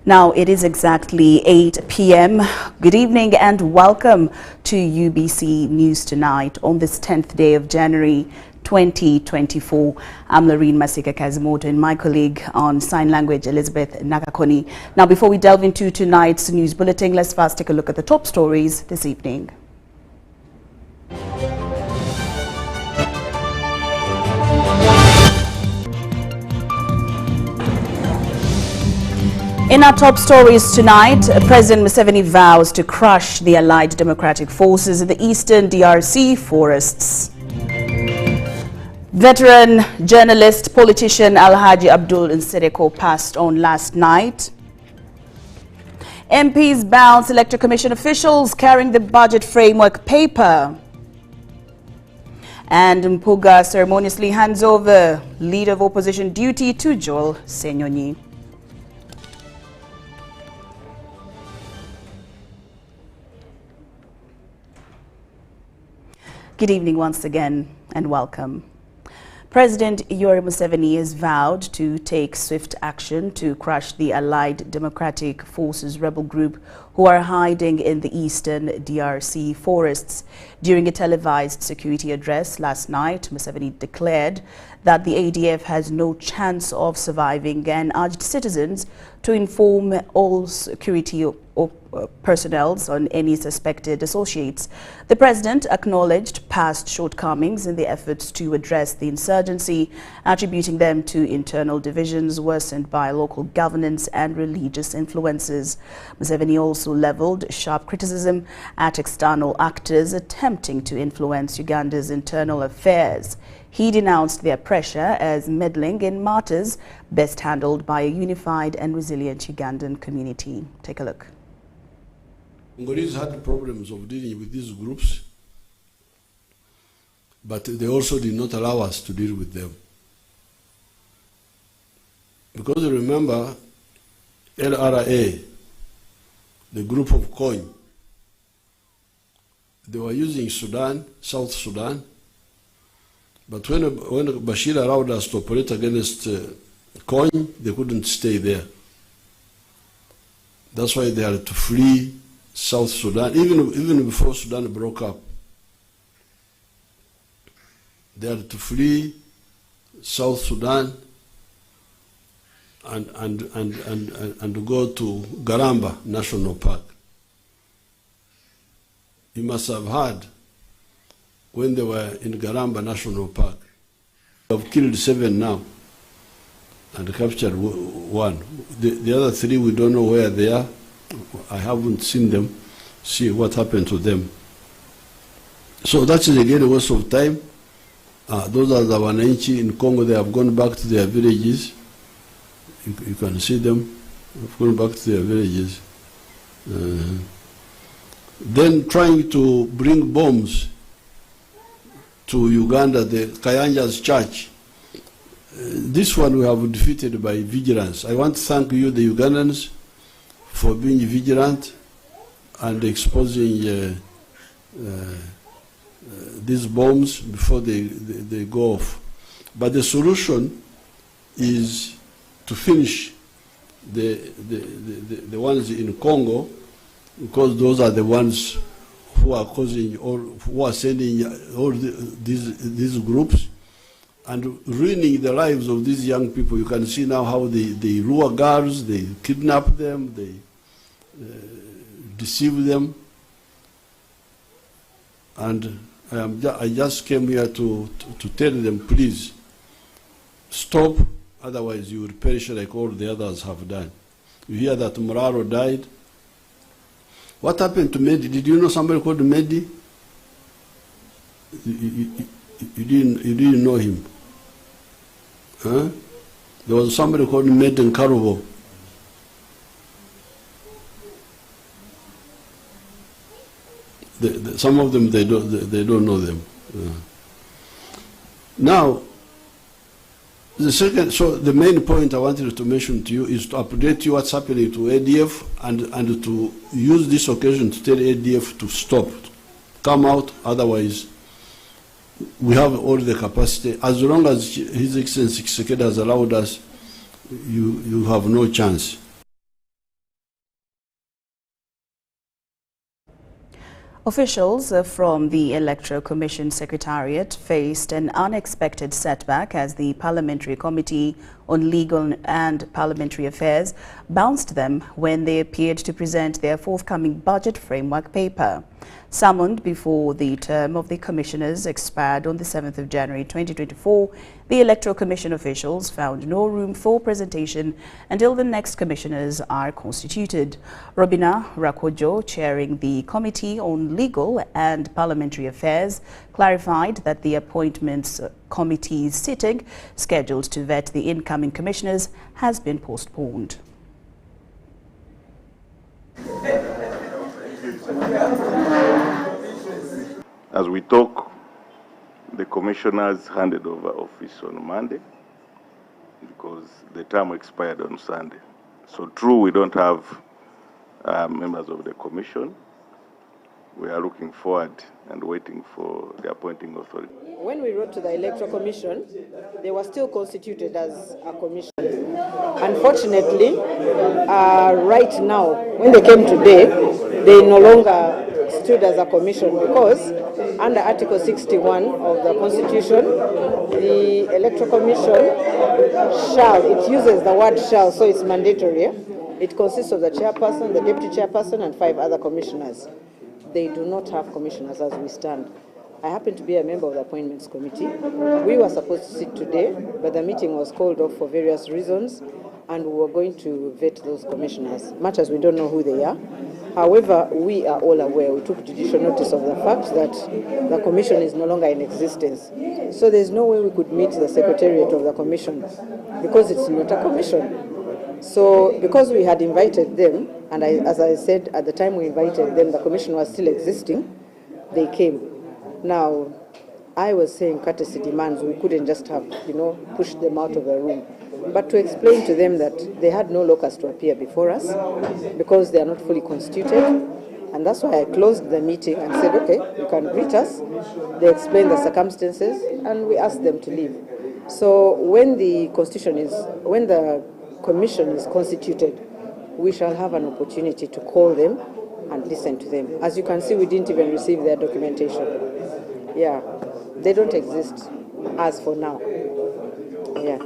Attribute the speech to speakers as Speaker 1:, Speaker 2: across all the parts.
Speaker 1: Now it is exactly 8 p.m. Good evening and welcome to UBC News Tonight on this 10th day of January 2024. I'm Lorene Masika Kazimoto and my colleague on sign language, Elizabeth Nakakoni. Now before we delve into tonight's news bulletin, let's first take a look at the top stories this evening. In our top stories tonight, President Museveni vows to crush the allied democratic forces in the eastern DRC forests. Veteran journalist, politician Alhaj Nsereko passed on last night. MPs bounce Electoral Commission officials carrying the budget framework paper. And Mpuga ceremoniously hands over leader of opposition duty to Joel Senyonyi. Good evening once again and welcome. President Yoweri Museveni has vowed to take swift action to crush the Allied Democratic Forces rebel group who are hiding in the eastern DRC forests. During a televised security address last night, Museveni declared that the ADF has no chance of surviving and urged citizens to inform all security personnel on any suspected associates. The president acknowledged past shortcomings in the efforts to address the insurgency, attributing them to internal divisions worsened by local governance and religious influences. Museveni also leveled sharp criticism at external actors attempting to influence Uganda's internal affairs. He denounced their pressure as meddling in matters best handled by a unified and resilient Ugandan community. Take a look.
Speaker 2: Congolese had problems of dealing with these groups, but they also did not allow us to deal with them. Because remember, LRA, the group of coin, they were using Sudan, South Sudan, but when Bashir allowed us to operate against coin, they couldn't stay there. That's why they had to flee South Sudan, even before Sudan broke up. They had to flee South Sudan and go to Garamba National Park. You must have heard when they were in Garamba National Park. They have killed 7 now and captured 1. The other 3, we don't know where they are. I haven't seen them, see what happened to them. So that is again a waste of time. Those are the Wananchi in Congo. They have gone back to their villages. You can see them. They've gone back to their villages. Then trying to bring bombs to Uganda, the Kayanja's church. This one we have defeated by vigilance. I want to thank you, the Ugandans, for being vigilant and exposing these bombs before they go off. But the solution is to finish the ones in Congo, because those are the ones who are causing or who are sending all these groups and ruining the lives of these young people. You can see now how they lure girls, they kidnap them, they deceive them. And I just came here to tell them, please, stop, otherwise you will perish like all the others have done. You hear that Moraro died. What happened to Medi? Did you know somebody called Medi? You didn't know him. Huh? There was somebody called Medi in Karubo. Some of them they don't know them. Now, the main point I wanted to mention to you is to update you what's happening to ADF and to use this occasion to tell ADF to stop, come out, otherwise we have all the capacity. As long as His Excellency Tshisekedi has allowed us, you have no chance.
Speaker 1: Officials from the Electoral Commission Secretariat faced an unexpected setback as the Parliamentary Committee on Legal and Parliamentary Affairs bounced them when they appeared to present their forthcoming budget framework paper. Summoned before the term of the commissioners expired on the 7th of January 2024, the Electoral Commission officials found no room for presentation until the next commissioners are constituted. Robina Rakojo, chairing the Committee on Legal and Parliamentary Affairs, clarified that the Appointments Committee's sitting, scheduled to vet the incoming commissioners, has been postponed.
Speaker 3: As we talk, the commissioners handed over office on Monday because the term expired on Sunday. So true, we don't have members of the commission. We are looking forward and waiting for the appointing authority.
Speaker 4: When we wrote to the Electoral Commission, they were still constituted as a commission. Unfortunately, right now, when they came today, they no longer stood as a commission because under Article 61 of the Constitution, the Electoral Commission shall, it uses the word shall, so it's mandatory. It consists of the chairperson, the deputy chairperson, and 5 other commissioners. They do not have commissioners as we stand. I happen to be a member of the Appointments Committee. We were supposed to sit today, but the meeting was called off for various reasons, and we were going to vet those commissioners, much as we don't know who they are. However, we are all aware, we took judicial notice of the fact that the commission is no longer in existence. So there's no way we could meet the secretariat of the commission because it's not a commission. So because we had invited them, and as I said, at the time we invited them, the commission was still existing, they came. Now, I was saying courtesy demands, we couldn't just have, pushed them out of the room. But to explain to them that they had no locus to appear before us because they are not fully constituted. And that's why I closed the meeting and said, okay, you can greet us. They explained the circumstances and we asked them to leave. So when the commission is constituted, we shall have an opportunity to call them and listen to them. As you can see, we didn't even receive their documentation. Yeah, they don't exist as for now. Yeah.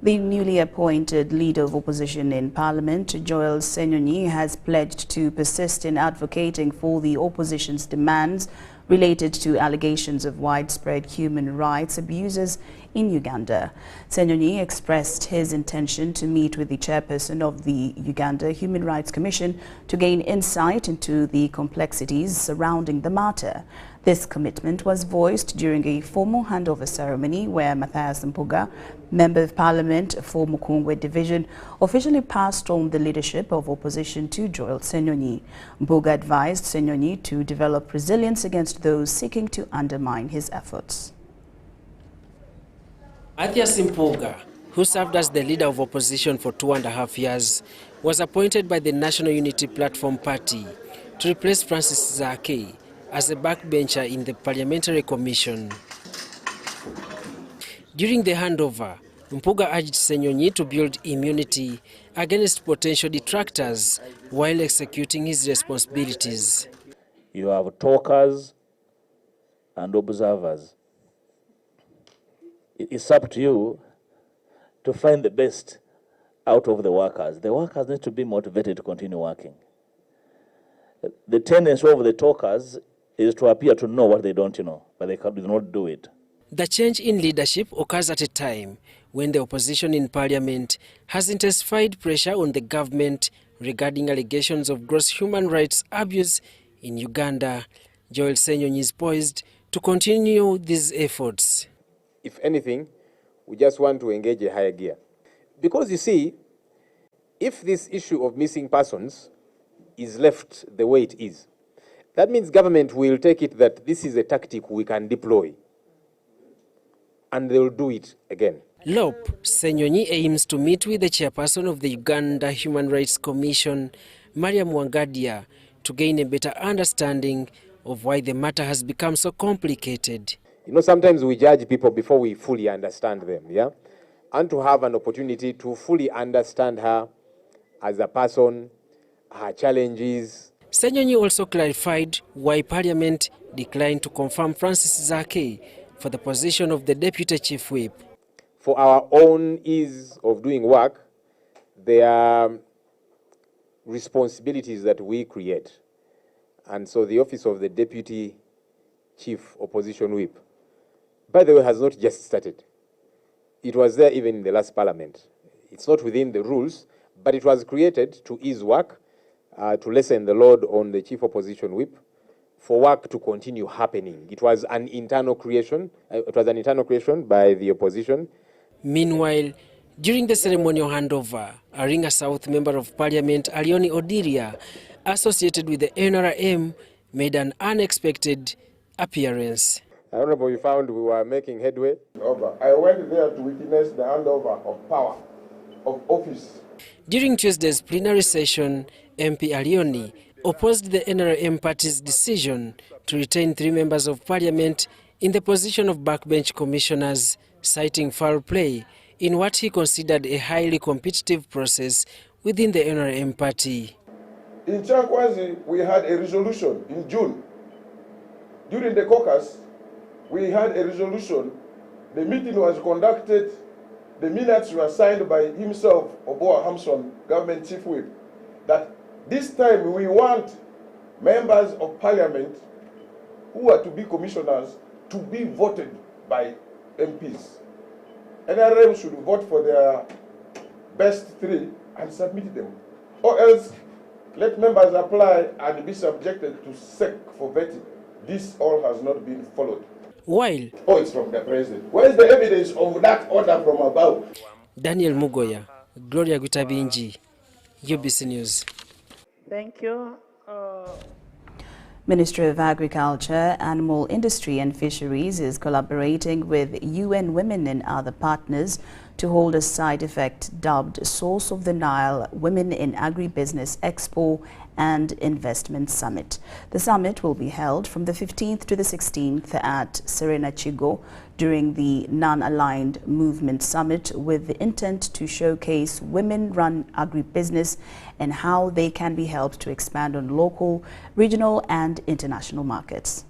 Speaker 1: The newly appointed leader of opposition in Parliament, Joel Senyonyi, has pledged to persist in advocating for the opposition's demands related to allegations of widespread human rights abuses in Uganda. Senyonyi expressed his intention to meet with the chairperson of the Uganda Human Rights Commission to gain insight into the complexities surrounding the matter. This commitment was voiced during a formal handover ceremony where Mathias Mpuga, Member of Parliament for Mukungwe Division, officially passed on the leadership of opposition to Joel Senyonyi. Mpuga advised Senyonyi to develop resilience against those seeking to undermine his efforts.
Speaker 5: Mathias Mpuga, who served as the leader of opposition for 2.5 years, was appointed by the National Unity Platform Party to replace Francis Zake as a backbencher in the Parliamentary Commission. During the handover, Mpuga urged Senyonyi to build immunity against potential detractors while executing his responsibilities.
Speaker 6: You have talkers and observers. It's up to you to find the best out of the workers. The workers need to be motivated to continue working. The tendency of the talkers is to appear to know what they don't know, but they do not do it.
Speaker 5: The change in leadership occurs at a time when the opposition in Parliament has intensified pressure on the government regarding allegations of gross human rights abuse in Uganda. Joel Senyonyi is poised to continue these efforts.
Speaker 7: If anything, we just want to engage a higher gear. Because you see, if this issue of missing persons is left the way it is, that means government will take it that this is a tactic we can deploy. And they will do it again.
Speaker 5: Senyonyi aims to meet with the chairperson of the Uganda Human Rights Commission, Mariam Wangadia, to gain a better understanding of why the matter has become so complicated.
Speaker 7: Sometimes we judge people before we fully understand them, yeah? and to have an opportunity to fully understand her as a person, her challenges.
Speaker 5: Senyonyi also clarified why Parliament declined to confirm Francis Zake for the position of the Deputy Chief Whip.
Speaker 7: For our own ease of doing work, there are responsibilities that we create. And so the office of the Deputy Chief Opposition Whip, by the way, has not just started. It was there even in the last Parliament. It's not within the rules, but it was created to ease work, to lessen the load on the Chief Opposition Whip, for work to continue happening. It was an internal creation. It was an internal creation by the opposition.
Speaker 5: Meanwhile, during the ceremonial handover, Aringa South Member of Parliament Alioni Odiria, associated with the NRM, made an unexpected appearance.
Speaker 7: Honorable, we found we were making headway.
Speaker 8: I went there to witness the handover of power, of office.
Speaker 5: During Tuesday's plenary session, MP Alioni opposed the NRM party's decision to retain 3 members of Parliament in the position of backbench commissioners, citing foul play in what he considered a highly competitive process within the NRM party.
Speaker 8: In Chankwazi, we had a resolution in June. During the caucus, we had a resolution. The meeting was conducted. The minutes were signed by himself, Oboa Hamson, government chief whip, that this time we want members of Parliament who are to be commissioners to be voted by MPs. NRM should vote for their best 3 and submit them. Or else, let members apply and be subjected to SEC for vetting. This all has not been followed.
Speaker 5: While
Speaker 8: it's from the president. Where is the evidence of that order from above?
Speaker 5: Daniel Mugoya, Gloria Gutabinji, UBC News.
Speaker 9: Thank you.
Speaker 1: Ministry of Agriculture, Animal Industry and Fisheries is collaborating with UN Women and other partners to hold a side effect dubbed Source of the Nile Women in Agribusiness Expo and Investment Summit. The summit will be held from the 15th to the 16th at Serena Chigo during the Non-Aligned Movement Summit, with the intent to showcase women-run agribusiness and how they can be helped to expand on local, regional and international markets.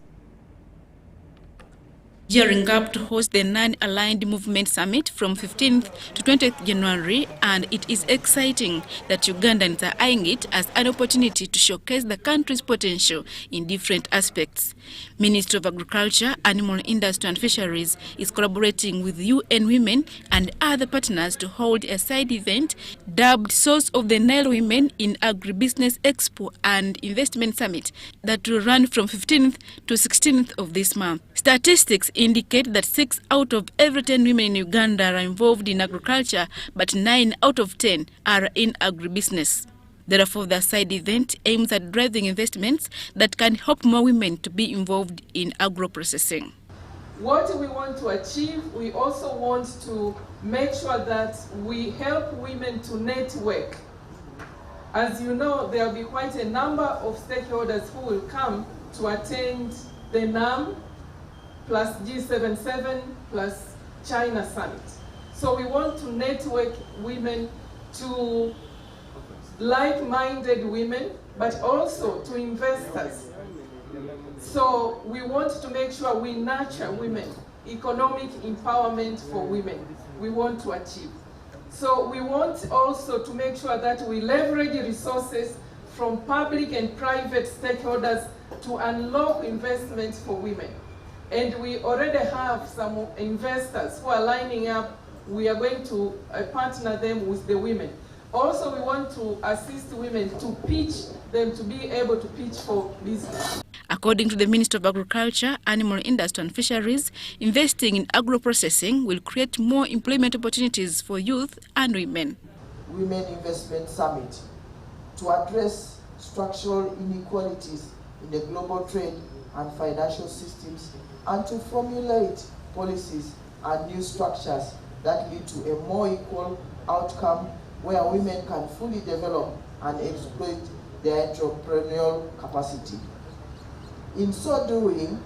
Speaker 10: Gearing up to host the Non-Aligned Movement Summit from 15th to 20th January, and it is exciting that Ugandans are eyeing it as an opportunity to showcase the country's potential in different aspects. Ministry of Agriculture, Animal Industry and Fisheries is collaborating with UN Women and other partners to hold a side event dubbed Source of the Nile Women in Agribusiness Expo and Investment Summit that will run from 15th to 16th of this month. Statistics indicate that 6 out of every 10 women in Uganda are involved in agriculture, but 9 out of 10 are in agribusiness. Therefore, the side event aims at driving investments that can help more women to be involved in agro-processing.
Speaker 11: What we want to achieve, we also want to make sure that we help women to network. As you know, there will be quite a number of stakeholders who will come to attend the NAM plus G77 plus China Summit. So we want to network women to like-minded women, but also to investors. So we want to make sure we nurture women, economic empowerment for women we want to achieve. So we want also to make sure that we leverage resources from public and private stakeholders to unlock investments for women. And we already have some investors who are lining up. We are going to partner them with the women. Also, we want to assist women to pitch them to be able to pitch for business.
Speaker 10: According to the Minister of Agriculture, Animal Industry and Fisheries, investing in agro-processing will create more employment opportunities for youth and women.
Speaker 12: Women Investment Summit to address structural inequalities in the global trade and financial systems, and to formulate policies and new structures that lead to a more equal outcome where women can fully develop and exploit their entrepreneurial capacity. In so doing,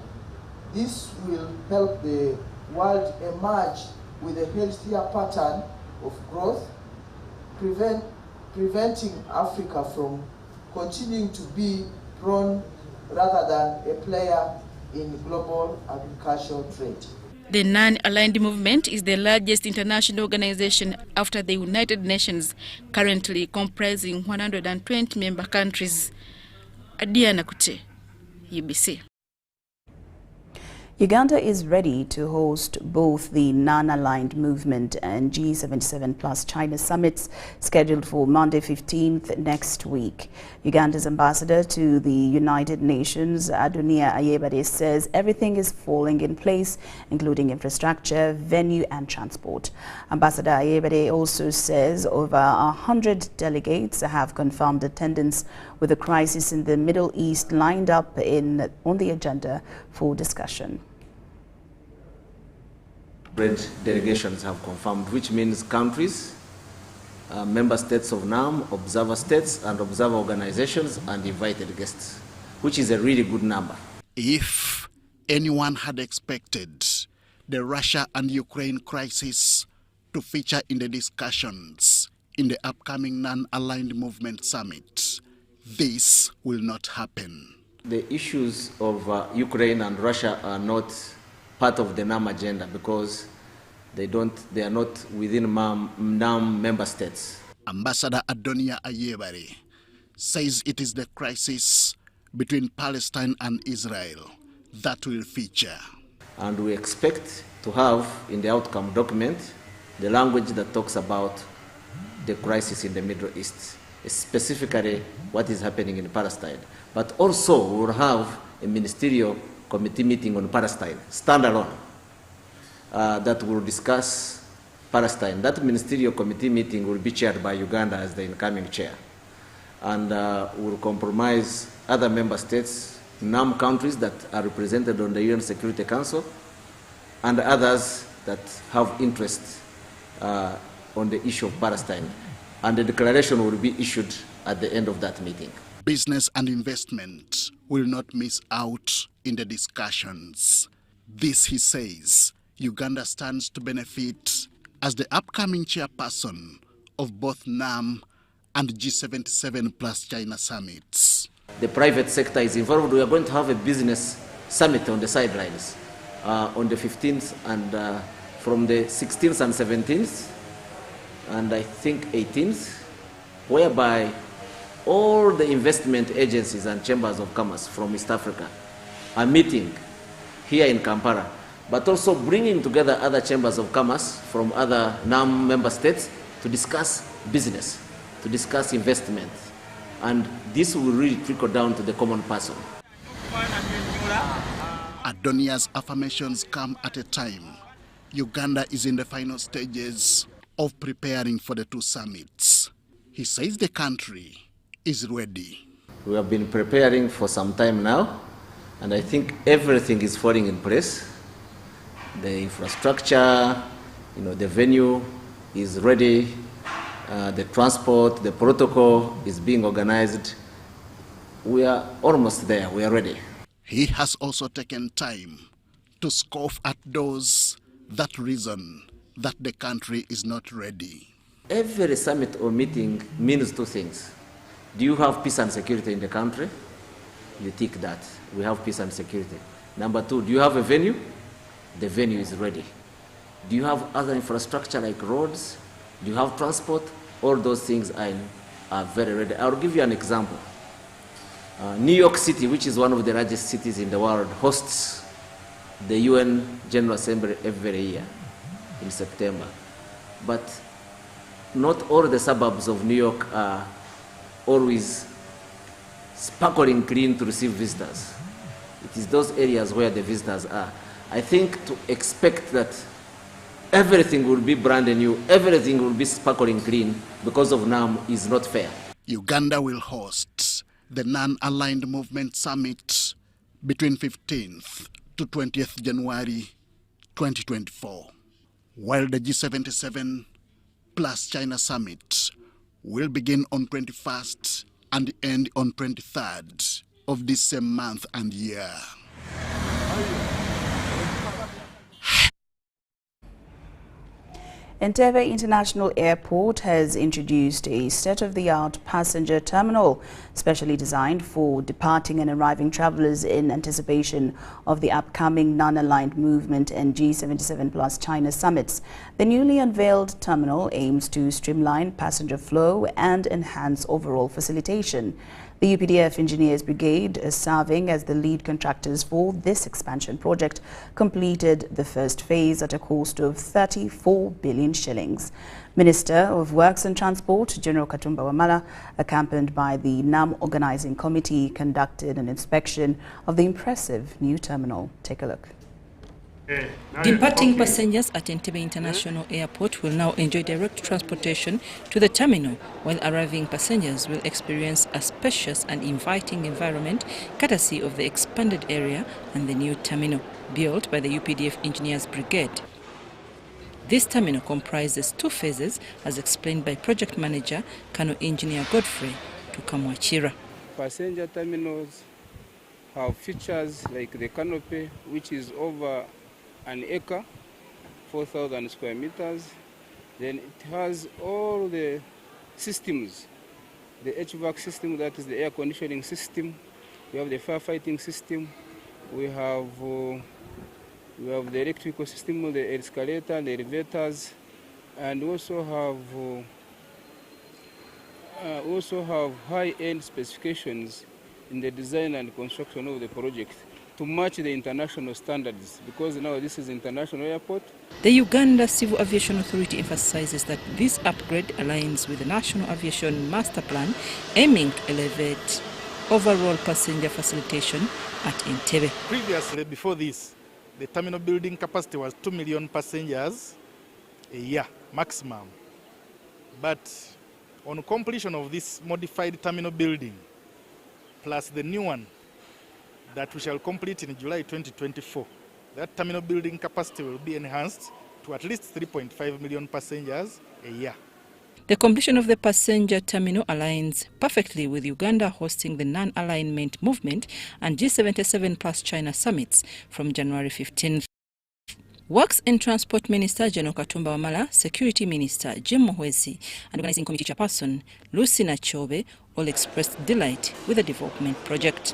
Speaker 12: this will help the world emerge with a healthier pattern of growth, preventing Africa from continuing to be prone rather than a player in global agricultural trade.
Speaker 10: The Non-Aligned Movement is the largest international organization after the United Nations, currently comprising 120 member countries. Adiana Kute, UBC.
Speaker 1: Uganda is ready to host both the Non-Aligned Movement and G77 plus China summits scheduled for Monday 15th next week. Uganda's ambassador to the United Nations, Adonia Ayebade, says everything is falling in place, including infrastructure, venue and transport. Ambassador Ayebade also says over 100 delegates have confirmed attendance, with the crisis in the Middle East lined up on the agenda for discussion.
Speaker 13: Red delegations have confirmed, which means countries, member states of NAM, observer states and observer organizations and invited guests, which is a really good number.
Speaker 14: If anyone had expected the Russia and Ukraine crisis to feature in the discussions in the upcoming Non-Aligned Movement Summit, this will not happen.
Speaker 13: The issues of Ukraine and Russia are not part of the NAM agenda because they are not within NAM member states.
Speaker 14: Ambassador Adonia Ayebare says it is the crisis between Palestine and Israel that will feature.
Speaker 13: And we expect to have in the outcome document the language that talks about the crisis in the Middle East, specifically what is happening in Palestine. But also we will have a ministerial committee meeting on Palestine, standalone, that will discuss Palestine. That ministerial committee meeting will be chaired by Uganda as the incoming chair, and will comprise other member states, NAM countries that are represented on the UN Security Council, and others that have interest on the issue of Palestine. And the declaration will be issued at the end of that meeting.
Speaker 14: Business and investment will not miss out in the discussions. This, he says, Uganda stands to benefit as the upcoming chairperson of both NAM and G77 plus China summits.
Speaker 13: The private sector is involved. We are going to have a business summit on the sidelines on the 15th and from the 16th and 17th and I think 18th, whereby all the investment agencies and chambers of commerce from East Africa are meeting here in Kampala, but also bringing together other chambers of commerce from other NAM member states to discuss business, to discuss investment. And this will really trickle down to the common person.
Speaker 14: Adonia's affirmations come at a time Uganda is in the final stages of preparing for the two summits. He says the country is ready.
Speaker 13: We have been preparing for some time now, and I think everything is falling in place. The infrastructure, the venue is ready, the transport, the protocol is being organized. We are almost there, we are ready.
Speaker 14: He has also taken time to scoff at those that reason that the country is not ready.
Speaker 13: Every summit or meeting means two things. Do you have peace and security in the country? You tick that. We have peace and security. Number two, do you have a venue? The venue is ready. Do you have other infrastructure like roads? Do you have transport? All those things are very ready. I'll give you an example. New York City, which is one of the largest cities in the world, hosts the UN General Assembly every year in September. But not all the suburbs of New York are always sparkling clean to receive visitors. It is those areas where the visitors are. I think to expect that everything will be brand new, everything will be sparkling clean because of NAM is not fair.
Speaker 14: Uganda will host the Non-Aligned Movement Summit between 15th to 20th January 2024, while the G77 plus China Summit will begin on 21st and end on 23rd of this same month and year.
Speaker 1: Entebbe International Airport has introduced a state-of-the-art passenger terminal specially designed for departing and arriving travelers in anticipation of the upcoming non-aligned movement and G77 plus China summits. The newly unveiled terminal aims to streamline passenger flow and enhance overall facilitation. The UPDF Engineers Brigade, serving as the lead contractors for this expansion project, completed the first phase at a cost of 34 billion shillings. Minister of Works and Transport, General Katumba Wamala, accompanied by the NAM Organizing Committee, conducted an inspection of the impressive new terminal. Take a look.
Speaker 15: Departing passengers at Entebbe International Airport will now enjoy direct transportation to the terminal, while arriving passengers will experience a spacious and inviting environment courtesy of the expanded area and the new terminal, built by the UPDF Engineers Brigade. This terminal comprises two phases, as explained by Project Manager Colonel Engineer Godfrey Tukamwachira.
Speaker 16: Passenger terminals have features like the canopy, which is over an acre, 4,000 square meters. Then it has all the systems, the HVAC system, that is the air conditioning system. We have the firefighting system. We have the electrical system, the escalator, the elevators, and also have high-end specifications in the design and construction of the project to match the international standards, because now this is international airport.
Speaker 15: The Uganda Civil Aviation Authority emphasizes that this upgrade aligns with the National Aviation Master Plan, aiming to elevate overall passenger facilitation at Entebbe.
Speaker 17: Previously, before this, the terminal building capacity was 2 million passengers a year maximum. But on completion of this modified terminal building, plus the new one that we shall complete in July 2024, that terminal building capacity will be enhanced to at least 3.5 million passengers a year.
Speaker 15: The completion of the passenger terminal aligns perfectly with Uganda hosting the non-alignment movement and G77 plus China summits from January 15th. Works and Transport Minister General Katumba Wamala, Security Minister Jim Muhwezi, and Organizing Committee Chairperson Lucy Nachobe all expressed delight with the development project.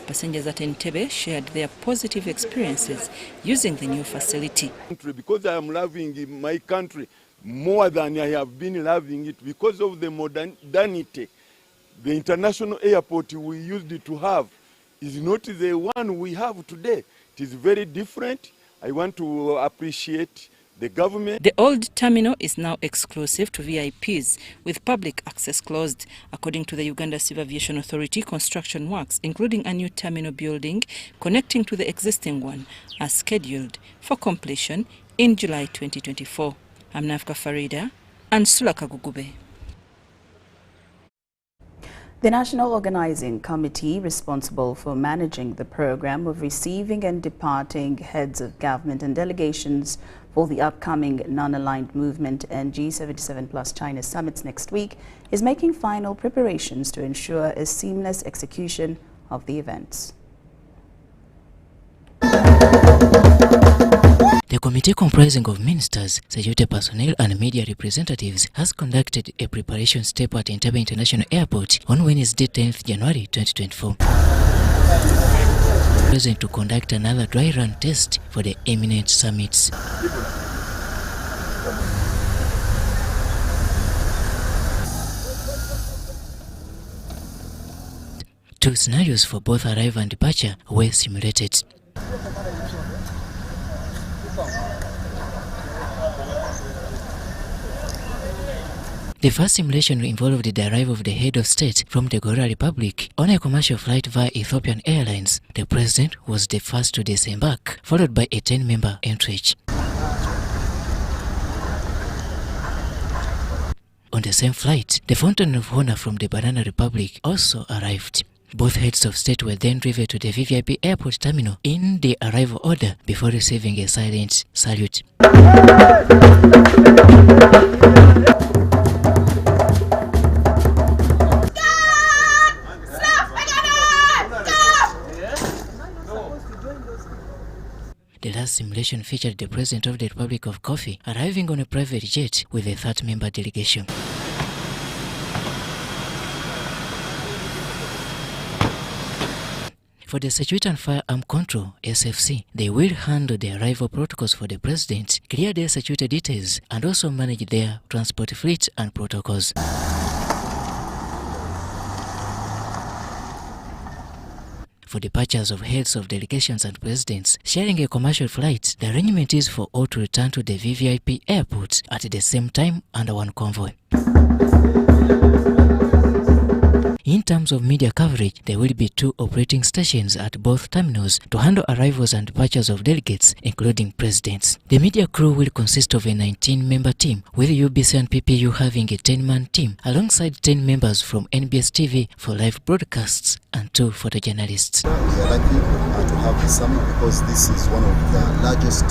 Speaker 15: Passengers at Entebbe shared their positive experiences using the new facility.
Speaker 18: Because I am loving my country more than I have been loving it because of the modernity. The international airport we used to have is not the one we have today. It is very different. I want to appreciate the government.
Speaker 15: The old terminal is now exclusive to VIPs, with public access closed. According to the Uganda Civil Aviation Authority, construction works, including a new terminal building connecting to the existing one, are scheduled for completion in July 2024. I'm Nafka Farida and Sulaka Gugube.
Speaker 1: The National Organizing Committee, responsible for managing the program of receiving and departing heads of government and delegations for the upcoming non-aligned movement and G77 plus China summits next week, is making final preparations to ensure a seamless execution of the events.
Speaker 19: The committee, comprising of ministers, security personnel and media representatives, has conducted a preparation step at Entebbe International Airport on Wednesday 10th January 2024. Present to conduct another dry run test for the imminent summits. Two scenarios for both arrival and departure were simulated. The first simulation involved the arrival of the head of state from the Gorilla Republic on a commercial flight via Ethiopian Airlines. The president was the first to disembark, followed by a 10-member entourage. On the same flight, the Fountain of Honor from the Banana Republic also arrived. Both heads of state were then driven to the VVIP airport terminal in the arrival order before receiving a silent salute. The last simulation featured the President of the Republic of Coffee arriving on a private jet with a 30-member delegation. For the Security and Firearm Control, SFC, they will handle the arrival protocols for the President, clear their security details, and also manage their transport fleet and protocols. For departures of heads of delegations and presidents sharing a commercial flight, the arrangement is for all to return to the VVIP airport at the same time under one convoy. In terms of media coverage, there will be 2 operating stations at both terminals to handle arrivals and departures of delegates, including presidents. The media crew will consist of a 19-member team, with UBC and PPU having a 10-man team, alongside 10 members from NBS TV for live broadcasts and 2 photojournalists.
Speaker 20: We are lucky to have this summit because this is one of the largest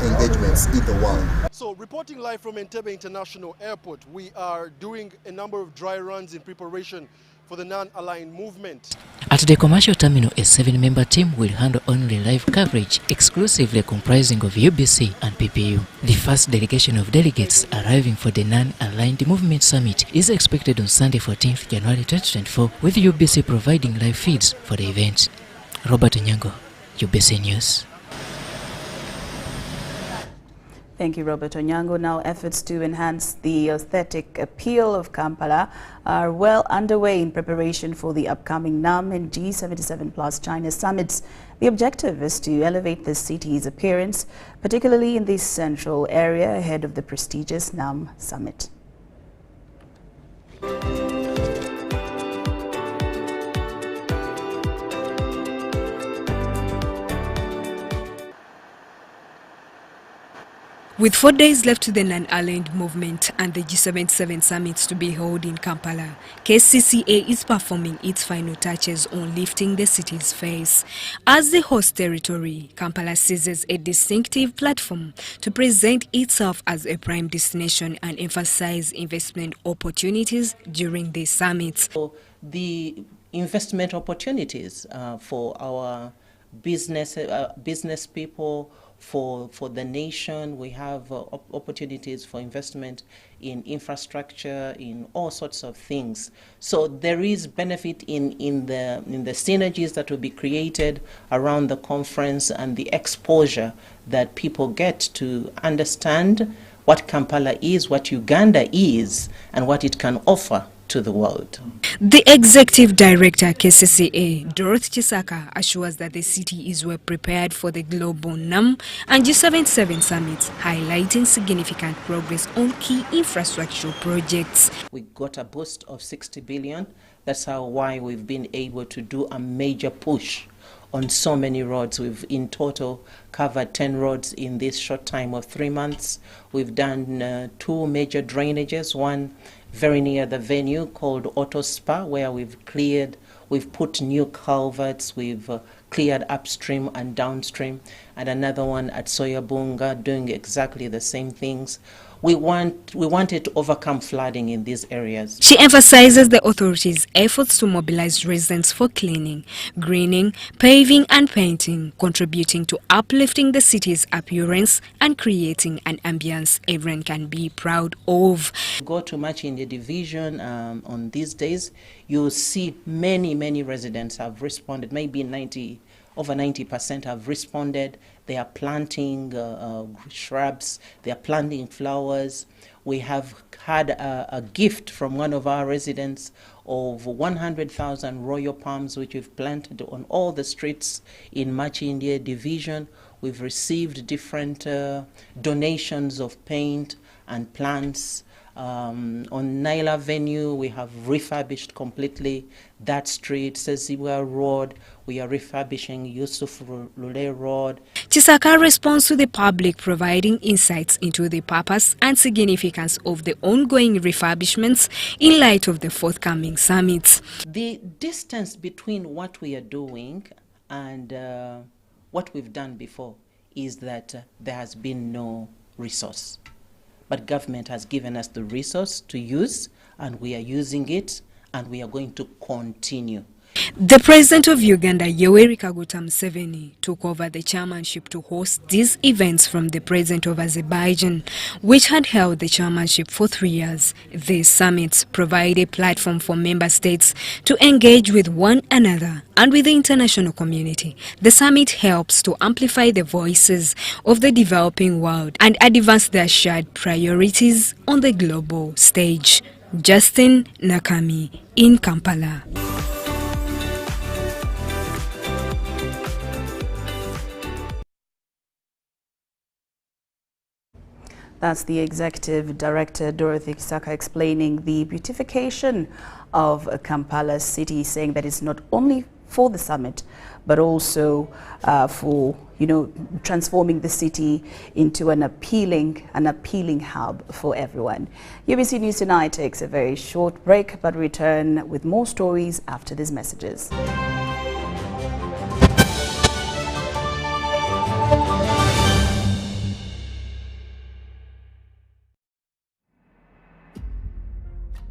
Speaker 20: engagements in the world.
Speaker 21: So, reporting live from Entebbe International Airport, we are doing a number of dry runs in preparation for the non-aligned movement.
Speaker 19: At the commercial terminal, a 7-member team will handle only live coverage, exclusively comprising of UBC and PPU. The first delegation of delegates arriving for the non-aligned movement summit is expected on Sunday, 14th January 2024, with UBC providing live feeds for the event. Robert Onyango, UBC News.
Speaker 1: Thank you, Robert Onyango. Now, efforts to enhance the aesthetic appeal of Kampala are well underway in preparation for the upcoming NAM and G77 plus China summits. The objective is to elevate the city's appearance, particularly in the central area ahead of the prestigious NAM summit.
Speaker 22: With 4 days left to the non-aligned movement and the G77 summits to be held in Kampala, KCCA is performing its final touches on lifting the city's face. As the host territory, Kampala seizes a distinctive platform to present itself as a prime destination and emphasize investment opportunities during the summits.
Speaker 23: The investment opportunities for our business people, for the nation. We have opportunities for investment in infrastructure, in all sorts of things. So there is benefit in the synergies that will be created around the conference and the exposure that people get to understand what Kampala is, what Uganda is, and what it can offer to the world.
Speaker 22: The Executive Director, KCCA, Dorothy Chisaka, assures that the city is well prepared for the global NAM and G77 summits, highlighting significant progress on key infrastructure projects.
Speaker 23: We got a boost of 60 billion. That's why we've been able to do a major push on so many roads. We've in total covered 10 roads in this short time of 3 months. We've done 2 major drainages, one very near the venue called Auto Spa, where we've put new culverts, we've cleared upstream and downstream, and another one at Soyabunga doing exactly the same things. We wanted to overcome flooding in these areas.
Speaker 22: She emphasizes the authorities' efforts to mobilize residents for cleaning, greening, paving and painting, contributing to uplifting the city's appearance and creating an ambience everyone can be proud of.
Speaker 23: Go to March in the division on these days, you'll see many residents have responded, maybe over 90% have responded. They are planting shrubs, they are planting flowers. We have had a gift from one of our residents of 100,000 royal palms, which we've planted on all the streets in Machindia division. We've received different donations of paint and plants. On Naila Avenue, we have refurbished completely that street, Seziwa Road. We are refurbishing Yusuf Lule Road.
Speaker 22: Chisaka responds to the public, providing insights into the purpose and significance of the ongoing refurbishments in light of the forthcoming summits.
Speaker 23: The distance between what we are doing and what we've done before is that there has been no resource. But government has given us the resource to use, and we are using it, and we are going to continue.
Speaker 22: The President of Uganda, Yoweri Kaguta Museveni, took over the chairmanship to host these events from the President of Azerbaijan, which had held the chairmanship for 3 years. These summits provide a platform for member states to engage with one another and with the international community. The summit helps to amplify the voices of the developing world and advance their shared priorities on the global stage. Justin Nakami in Kampala.
Speaker 1: That's the Executive Director, Dorothy Kisaka, explaining the beautification of Kampala city, saying that it's not only for the summit, but also for, transforming the city into an appealing hub for everyone. UBC News Tonight takes a very short break, but return with more stories after these messages.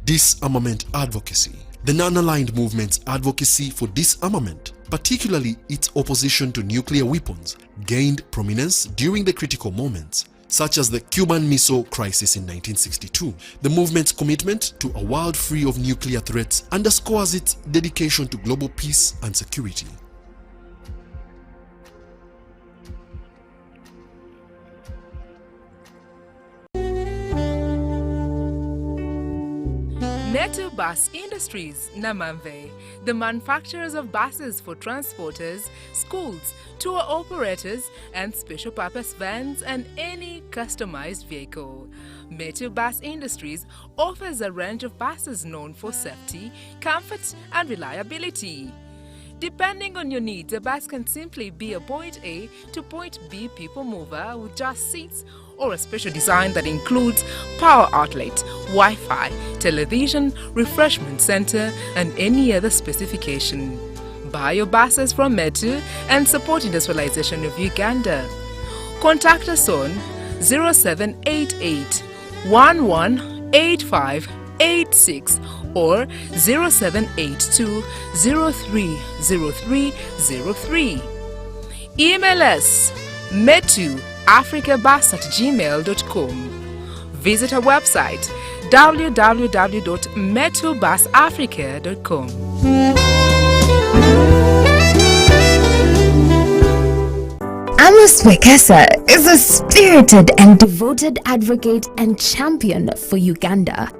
Speaker 2: Disarmament advocacy. The non-aligned movement's advocacy for disarmament, particularly its opposition to nuclear weapons, gained prominence during the critical moments, such as the Cuban Missile Crisis in 1962. The movement's commitment to a world free of nuclear threats underscores its dedication to global peace and security.
Speaker 3: Metu Bus Industries, Namamve, the manufacturers of buses for transporters, schools, tour operators, and special purpose vans and any customized vehicle. Metu Bus Industries offers a range of buses known for safety, comfort, and reliability. Depending on your needs, a bus can simply be a point A to point B people mover with just seats, or a special design that includes power outlet, Wi-Fi, television, refreshment center, and any other specification. Buy your buses from Metu and support industrialization of Uganda. Contact us on 0788 118586 or 0782 030303. Email us metuafricabus@gmail.com. Visit our website www.metubusafrica.com.
Speaker 4: Amos Wekesa is a spirited and devoted advocate and champion for Uganda.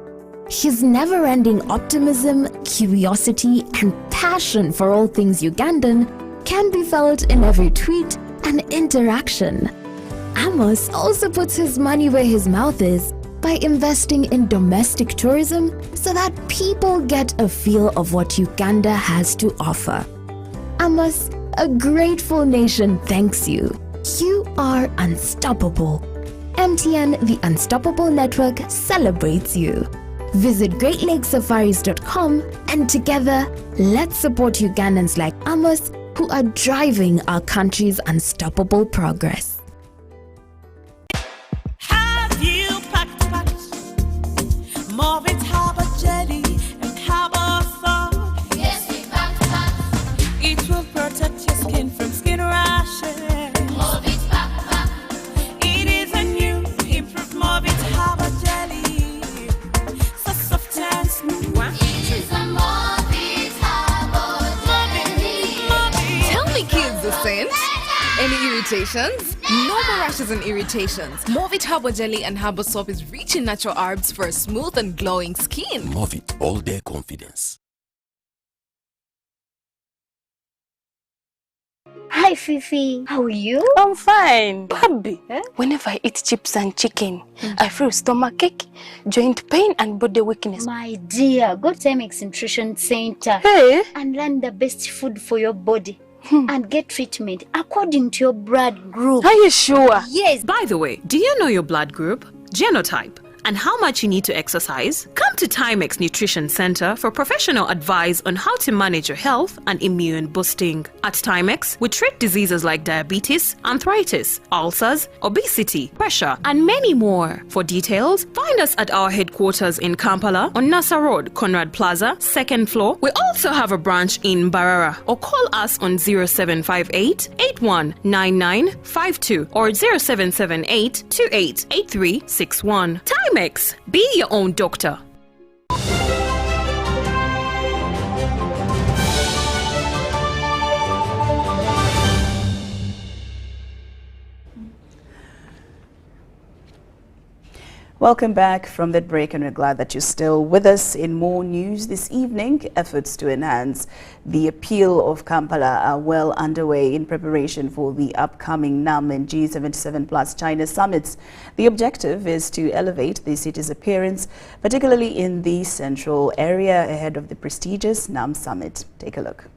Speaker 4: His never-ending optimism, curiosity, and passion for all things Ugandan can be felt in every tweet and interaction. Amos also puts his money where his mouth is by investing in domestic tourism so that people get a feel of what Uganda has to offer. Amos, a grateful nation thanks you. You are unstoppable. MTN, the Unstoppable Network, celebrates you. Visit GreatLakesSafaris.com and together, let's support Ugandans like Amos who are driving our country's unstoppable progress.
Speaker 24: Have you packed more of it Harbour jelly and Harbour soap? Yes, we packed. It will protect your skin from skin rashes. More of it packed. It is a new improved more of it Harbour jelly. So soft and smooth. It is a more of it Harbour jelly.
Speaker 25: Tell me, kids, the scent. Any irritations? No more rashes and irritations. Movit Harbour Jelly and Harbour Soap is rich in natural herbs for a smooth and glowing skin.
Speaker 26: Movit All Day Confidence.
Speaker 27: Hi Fifi, how are you?
Speaker 28: I'm fine. Baby, whenever I eat chips and chicken, I feel stomachache, joint pain and body weakness.
Speaker 27: My dear, go to MX Nutrition Center and learn the best food for your body. And get treatment according to your blood group.
Speaker 28: Are you sure?
Speaker 27: Yes.
Speaker 29: By the way, do you know your blood group, genotype,
Speaker 5: and how much you need to exercise? Come to Timex Nutrition Center for professional advice on how to manage your health and immune boosting. At Timex, we treat diseases like diabetes, arthritis, ulcers, obesity, pressure, and many more. For details, find us at our headquarters in Kampala on Nasa Road, Conrad Plaza, 2nd floor. We also have a branch in Barara, or call us on 0758 819952 or 0778 288361. Timex, be your own doctor.
Speaker 1: Welcome back from that break, and we're glad that you're still with us. In more news this evening, efforts to enhance the appeal of Kampala are well underway in preparation for the upcoming NAM and G77 plus China summits. The objective is to elevate the city's appearance, particularly in the central area ahead of the prestigious NAM summit. Take a look.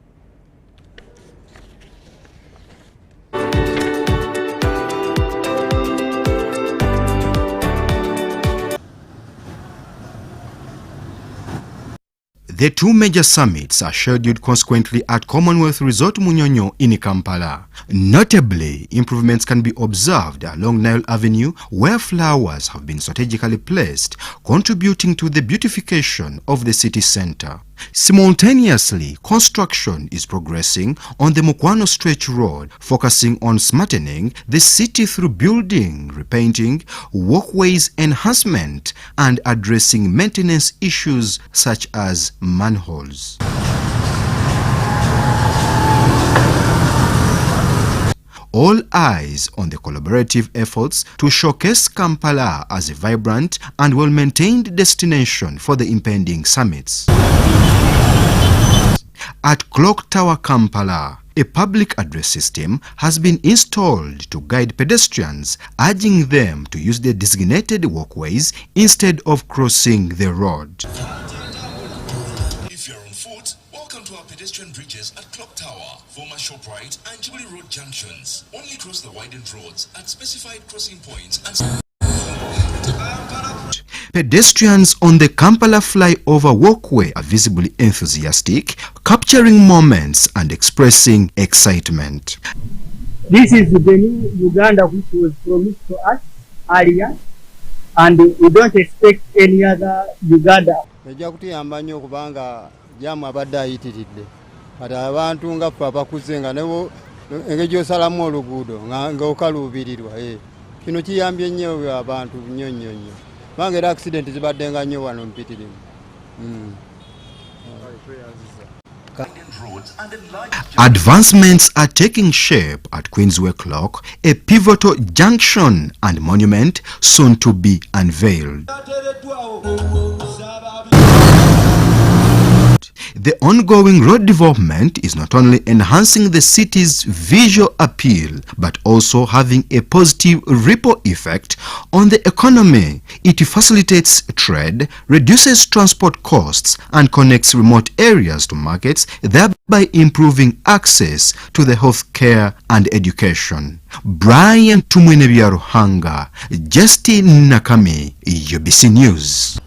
Speaker 6: The two major summits are scheduled consequently at Commonwealth Resort Munyonyo in Kampala. Notably, improvements can be observed along Nile Avenue, where flowers have been strategically placed, contributing to the beautification of the city center. Simultaneously, construction is progressing on the Mukwano Stretch Road, focusing on smartening the city through building, repainting, walkways enhancement, and addressing maintenance issues such as manholes. All eyes on the collaborative efforts to showcase Kampala as a vibrant and well-maintained destination for the impending summits. At Clock Tower, Kampala, a public address system has been installed to guide pedestrians, urging them to use the designated walkways instead of crossing the road.
Speaker 7: If you're on foot, welcome to our pedestrian bridges at Clock Tower, former ShopRite and Jubilee Road junctions. Only cross the widened roads at specified crossing points and
Speaker 6: pedestrians on the Kampala flyover walkway are visibly enthusiastic, capturing moments and expressing excitement.
Speaker 8: This is the new Uganda which was promised to us earlier, and we don't expect any other Uganda.
Speaker 9: Jamu abadde ayitiridde kati abantu nga ffe abakuze nga nebo engeri osalamu oluguudo ng'okaluubirirwa kino kiyambye nnyo abantu nnyo nnyo nnyo kubanga era accident zibadde nga nnyo wano mpitirivu.
Speaker 6: Advancements are taking shape at Queensway Clock, a pivotal junction and monument soon to be unveiled. The ongoing road development is not only enhancing the city's visual appeal, but also having a positive ripple effect on the economy. It facilitates trade, reduces transport costs, and connects remote areas to markets, thereby improving access to the healthcare and education. Brian Tumwenebiaruhanga, Justin Nakami, UBC News.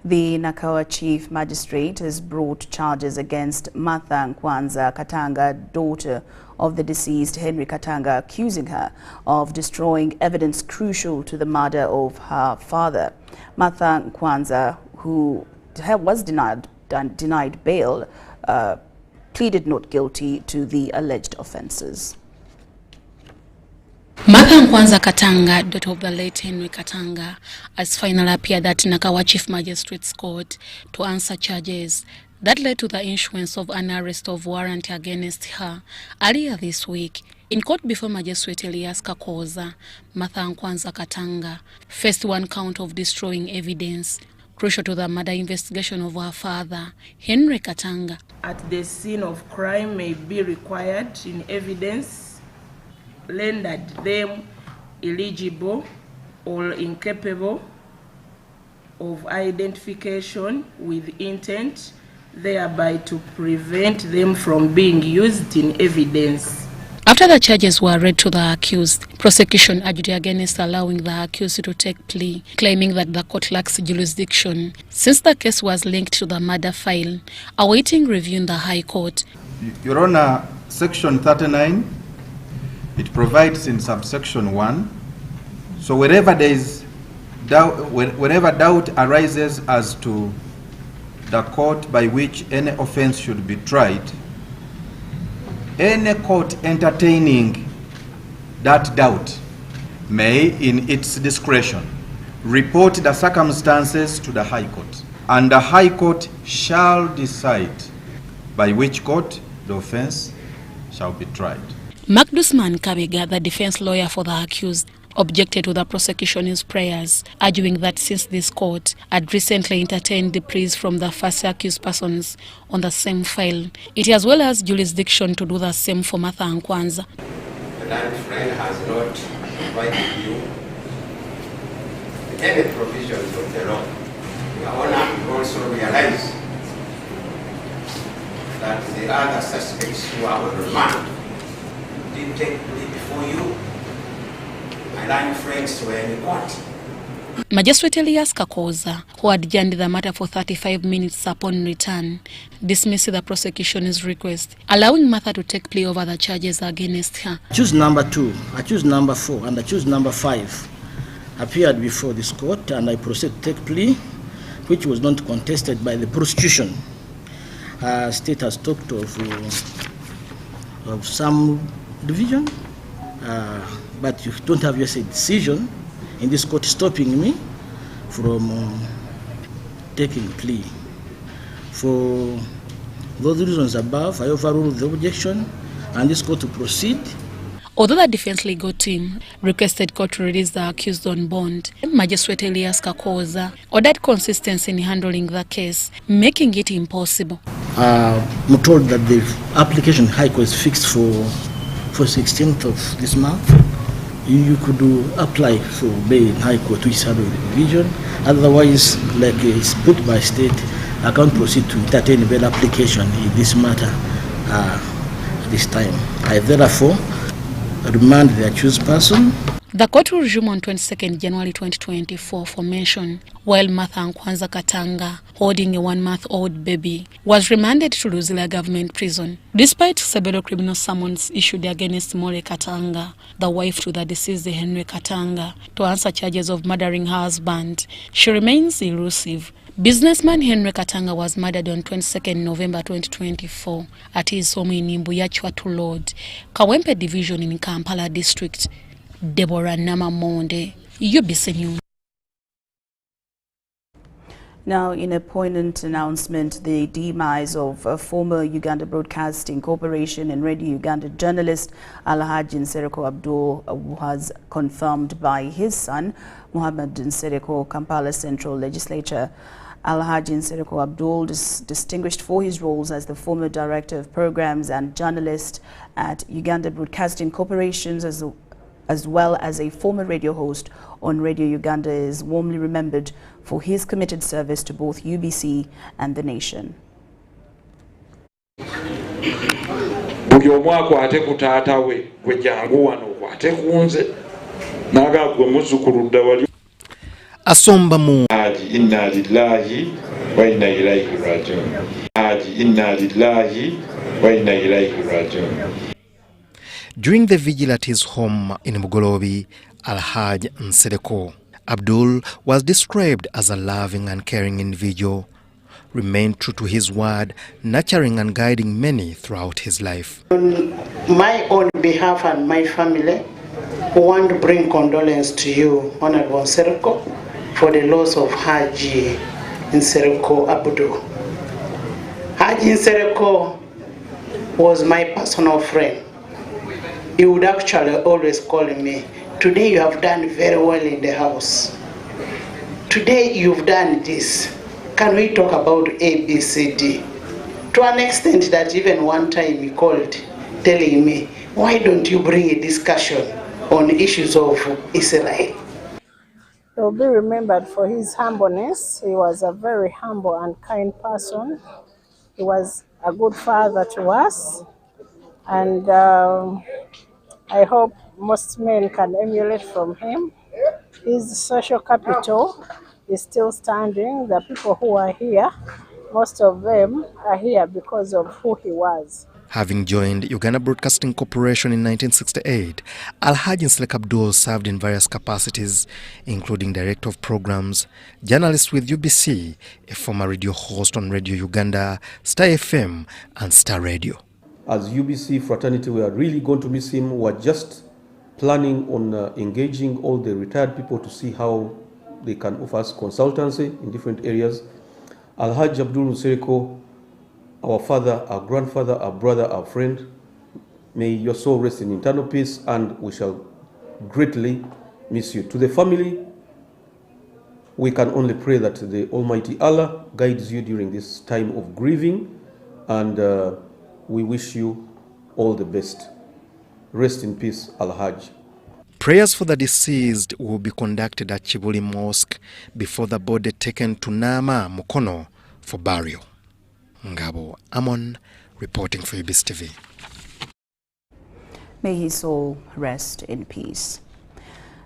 Speaker 1: The Nakawa Chief Magistrate has brought charges against Martha Nkwanza Katanga, daughter of the deceased Henry Katanga, accusing her of destroying evidence crucial to the murder of her father. Martha Nkwanza, who was denied bail, pleaded not guilty to the alleged offences.
Speaker 10: Martha Nkwanza Katanga, daughter of the late Henry Katanga, has finally appeared at Nakawa Chief Magistrate's Court to answer charges that led to the issuance of an arrest of warrant against her earlier this week. In court before Magistrate Elias Kakoza, Martha Nkwanza Katanga faced one count of destroying evidence crucial to the murder investigation of her father, Henry Katanga.
Speaker 11: At the scene of crime may be required in evidence rendered them illegible or incapable of identification with intent, thereby to prevent them from being used in evidence.
Speaker 10: After the charges were read to the accused, prosecution argued against allowing the accused to take plea, claiming that the court lacks jurisdiction, since the case was linked to the murder file, awaiting review in the High Court.
Speaker 12: Your Honor, Section 39, it provides in subsection 1, so wherever doubt arises as to the court by which any offense should be tried, any court entertaining that doubt may, in its discretion, report the circumstances to the High Court, and the High Court shall decide by which court the offense shall be tried.
Speaker 10: Magdusman Kabega, the defense lawyer for the accused, objected to the prosecution's prayers, arguing that since this court had recently entertained the pleas from the first accused persons on the same file, it as well as jurisdiction to do the same for Martha Nkwanza.
Speaker 13: The land friend has not provided you any provisions of the law. Your Honor, you also realize that the other suspects who are on remand did take plea before you. My line friends were in court.
Speaker 10: Magistrate Elias Kakoza, who adjourned the matter for 35 minutes upon return, dismissed the prosecution's request, allowing Martha to take plea over the charges against her.
Speaker 14: Accused number 2, accused number 4, and accused number 5 appeared before this court, and I proceed to take plea, which was not contested by the prosecution. State has talked of some division, but you don't have yet a decision in this court stopping me from taking plea. For those reasons above, I overrule the objection and this court to proceed.
Speaker 10: Although the defense legal team requested court to release the accused on bond, Magistrate Elias Kakoza ordered consistency in handling the case, making it impossible.
Speaker 14: I'm told that the application High Court is fixed for 16th of this month. You could apply for bail in High Court, which is under the division. Otherwise, like it's put by state, I can't proceed to entertain bail application in this matter this time. I therefore remand the accused person.
Speaker 10: The court will resume on 22nd January 2024 for mention, while Martha Nkwanza Katanga, holding a 1-month-old baby, was remanded to Luzila government prison. Despite several criminal summons issued against More Katanga, the wife to the deceased Henry Katanga, to answer charges of murdering her husband, she remains elusive. Businessman Henry Katanga was murdered on 22nd November 2024 at his home in Mbuyachwatu Road, Kawempe Division in Kampala District. Deborah Namamonde, UBC News.
Speaker 1: Now, in a poignant announcement, the demise of former Uganda Broadcasting Corporation and Radio Uganda journalist Alhaj Nsereko Abdul was confirmed by his son, Muhammad Nsereko, Kampala Central Legislature. Alhaj Nsereko Abdul is distinguished for his roles as the former Director of Programs and journalist at Uganda Broadcasting Corporation, as well as a former radio host on Radio Uganda, is warmly remembered for his committed service to both UBC and the nation.
Speaker 15: Buli omu akwate ku taata we gwe jangu wano okwate ku nze naga gwe muzzukulu dda wali
Speaker 6: asomba mu
Speaker 15: inna lillahi wa inna ilaihi rajiun. Inna lillahi wa inna ilaihi rajiun.
Speaker 6: During the vigil at his home in Mugolobi, Alhaj Nsereko Abdul was described as a loving and caring individual, remained true to his word, nurturing and guiding many throughout his life.
Speaker 16: On my own behalf and my family, we want to bring condolence to you, Honorable Nsereko, for the loss of Haji Nsereko Abdul. Haji Nsereko was my personal friend. He would actually always call me, today you have done very well in the house. Today you've done this. Can we talk about A, B, C, D? To an extent that even one time he called telling me, why don't you bring a discussion on issues of Israel?
Speaker 17: He will be remembered for his humbleness. He was a very humble and kind person. He was a good father to us. And I hope most men can emulate from him. His social capital is still standing. The people who are here, most of them are here because of who he was.
Speaker 2: Having joined Uganda Broadcasting Corporation in 1968, Alhaj Nsereko served in various capacities, including Director of Programs, journalist with UBC, a former radio host on Radio Uganda, Star FM, and Star Radio.
Speaker 3: As UBC fraternity, we are really going to miss him. We are just planning on engaging all the retired people to see how they can offer us consultancy in different areas. Alhaj Abdul Nsereko, our father, our grandfather, our brother, our friend, may your soul rest in eternal peace, and we shall greatly miss you. To the family, we can only pray that the Almighty Allah guides you during this time of grieving, and we wish you all the best. Rest in peace, Alhaj.
Speaker 2: Prayers for the deceased will be conducted at Chibuli Mosque before the body taken to Nama Mukono for burial. Ngabo Amon reporting for UBC TV.
Speaker 1: May his soul rest in peace.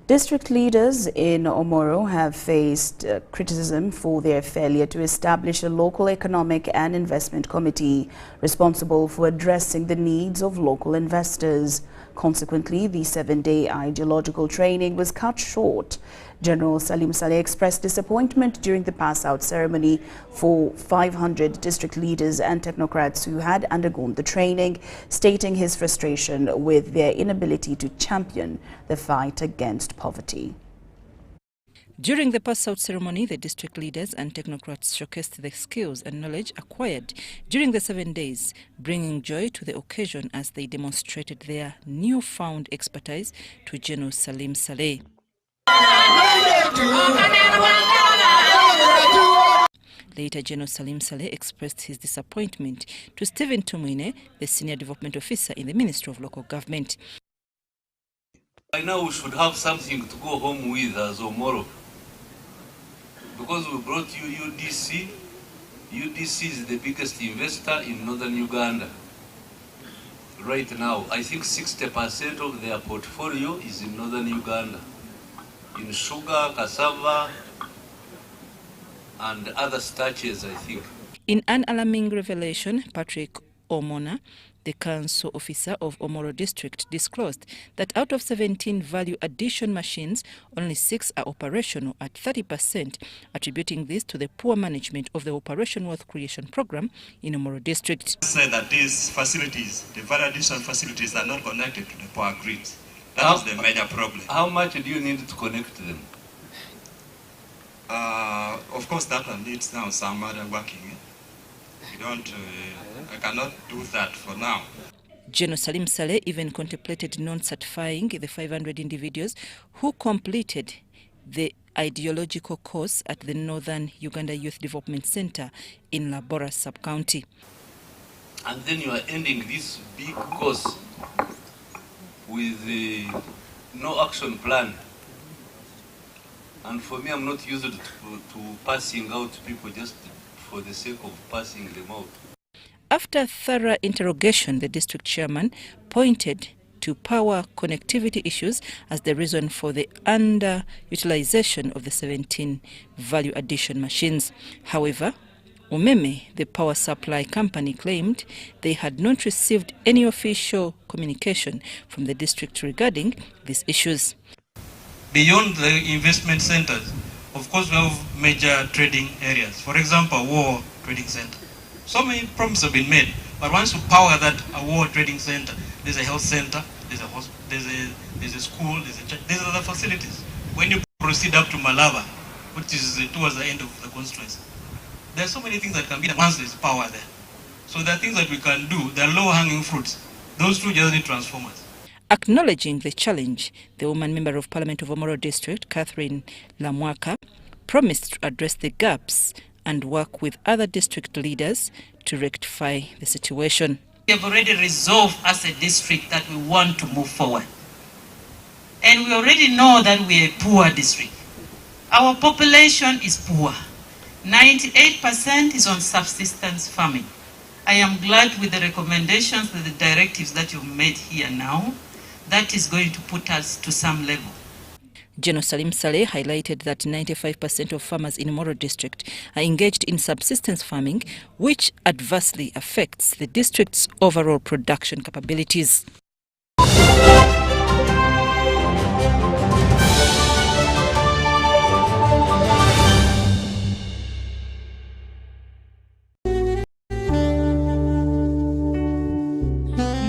Speaker 1: District leaders in Omoro have faced criticism for their failure to establish a local economic and investment committee responsible for addressing the needs of local investors. Consequently, the 7-day ideological training was cut short. General Salim Saleh expressed disappointment during the pass-out ceremony for 500 district leaders and technocrats who had undergone the training, stating his frustration with their inability to champion the fight against poverty.
Speaker 18: During the pass-out ceremony, the district leaders and technocrats showcased the skills and knowledge acquired during the 7 days, bringing joy to the occasion as they demonstrated their newfound expertise to General Salim Saleh. Later, General Salim Saleh expressed his disappointment to Stephen Tumwine, the Senior Development Officer in the Ministry of Local Government.
Speaker 19: By now we should have something to go home with as Omoro, because we brought you UDC. UDC is the biggest investor in northern Uganda. Right now, I think 60% of their portfolio is in northern Uganda, in sugar, cassava, and other starches, I think.
Speaker 18: In an alarming revelation, Patrick Omona, the council officer of Omoro district, disclosed that out of 17 value addition machines, only 6 are operational at 30%, attributing this to the poor management of the Operation Wealth Creation program in Omoro district.
Speaker 20: Say that these facilities, the value addition facilities, are not connected to the power grids. That is the major problem.
Speaker 19: How much do you need to connect them?
Speaker 20: Of course, that one needs now some other working. I cannot do that for now.
Speaker 18: General Salim Saleh even contemplated non-certifying the 500 individuals who completed the ideological course at the Northern Uganda Youth Development Center in Labora sub-county.
Speaker 19: And then you are ending this big course with no action plan. And for me, I'm not used to passing out people just for the sake of passing them out.
Speaker 18: After thorough interrogation, the district chairman pointed to power connectivity issues as the reason for the underutilization of the 17 value addition machines. However, Umeme, the power supply company, claimed they had not received any official communication from the district regarding these issues.
Speaker 20: Beyond the investment centers, of course, we have major trading areas. For example, War Trading Center. So many promises have been made, but once you power that War Trading Center, there's a health center, there's a hospital, there's a school, there's a church, there's other facilities. When you proceed up to Malava, which is towards the end of the constituency, there are so many things that can be done once there's power there. So there are things that we can do. There are low-hanging fruits. Those two just need transformers.
Speaker 18: Acknowledging the challenge, the woman member of Parliament of Omoro District, Catherine Lamwaka, promised to address the gaps and work with other district leaders to rectify the situation.
Speaker 21: We have already resolved as a district that we want to move forward. And we already know that we are a poor district. Our population is poor. 98% is on subsistence farming. I am glad with the recommendations and the directives that you've made here now. That is going to put us to some level.
Speaker 18: General Salim Saleh highlighted that 95% of farmers in Omoro district are engaged in subsistence farming, which adversely affects the district's overall production capabilities.